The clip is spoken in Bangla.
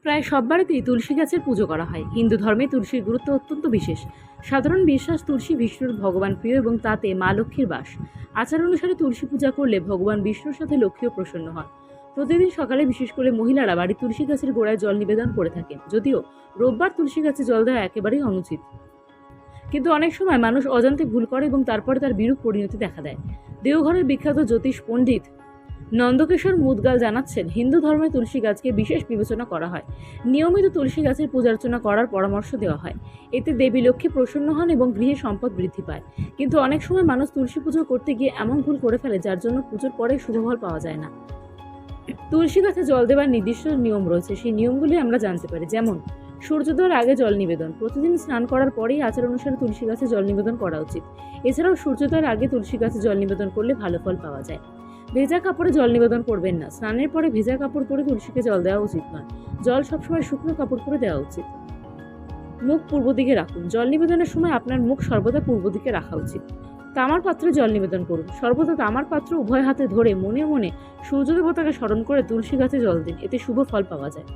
প্রায় সব বাড়িতেই তুলসী গাছের পুজো করা হয়। হিন্দু ধর্মে তুলসীর গুরুত্ব অত্যন্ত বিশেষ। সাধারণ বিশ্বাস, তুলসী বিষ্ণুর ভগবান প্রিয় এবং তাতে মা লক্ষ্মীর বাস। আচার অনুসারে তুলসী পূজা করলে ভগবান বিষ্ণুর সাথে লক্ষ্মীও প্রসন্ন হন। প্রতিদিন সকালে বিশেষ করে মহিলারা বাড়ির তুলসী গাছের গোড়ায় জল নিবেদন করে থাকেন। যদিও রোববার তুলসী গাছে জল দেওয়া একেবারেই অনুচিত, কিন্তু অনেক সময় মানুষ অজান্তে ভুল করে এবং তারপরে তার বিরূপ পরিণতি দেখা দেয়। দেওঘরের বিখ্যাত জ্যোতিষ পণ্ডিত নন্দকিশোর মুদগাল জানাচ্ছেন, হিন্দু ধর্মে তুলসী গাছকে বিশেষ বিবেচনা করা হয়। নিয়মিত তুলসী গাছের পূজার্চনা করার পরামর্শ দেওয়া হয়। এতে দেবী লক্ষ্মী প্রসন্ন হন এবং গৃহে সম্পদ বৃদ্ধি পায়। কিন্তু অনেক সময় মানুষ তুলসী পুজো করতে গিয়ে এমন ভুল করে ফেলে যার জন্য পুজোর পরে শুভফল পাওয়া যায় না। তুলসী গাছে জল দেওয়ার নির্দিষ্ট নিয়ম রয়েছে, সেই নিয়মগুলি আমরা জানতে পারি। যেমন সূর্যোদয়ের আগে জল নিবেদন। প্রতিদিন স্নান করার পরেই আচার অনুসারে তুলসী গাছে জল নিবেদন করা উচিত। এছাড়াও সূর্যোদয়ের আগে তুলসী গাছে জল নিবেদন করলে ভালো ফল পাওয়া যায়। ভেজা কাপড়ে জল নিবেদন করবেন না। স্নানের পরে ভেজা কাপড় পরে তুলসীকে জল দেওয়া উচিত নয়। জল সবসময় শুকনো কাপড় পরে দেওয়া উচিত। মুখ পূর্ব দিকে রাখুন। জল নিবেদনের সময় আপনার মুখ সর্বদা পূর্ব দিকে রাখা উচিত। তামার পাত্রে জল নিবেদন করুন। সর্বদা তামার পাত্র উভয় হাতে ধরে মনে মনে সূর্য দেবতাকে স্মরণ করে তুলসী গাছে জল দিন। এতে শুভ ফল পাওয়া যায়।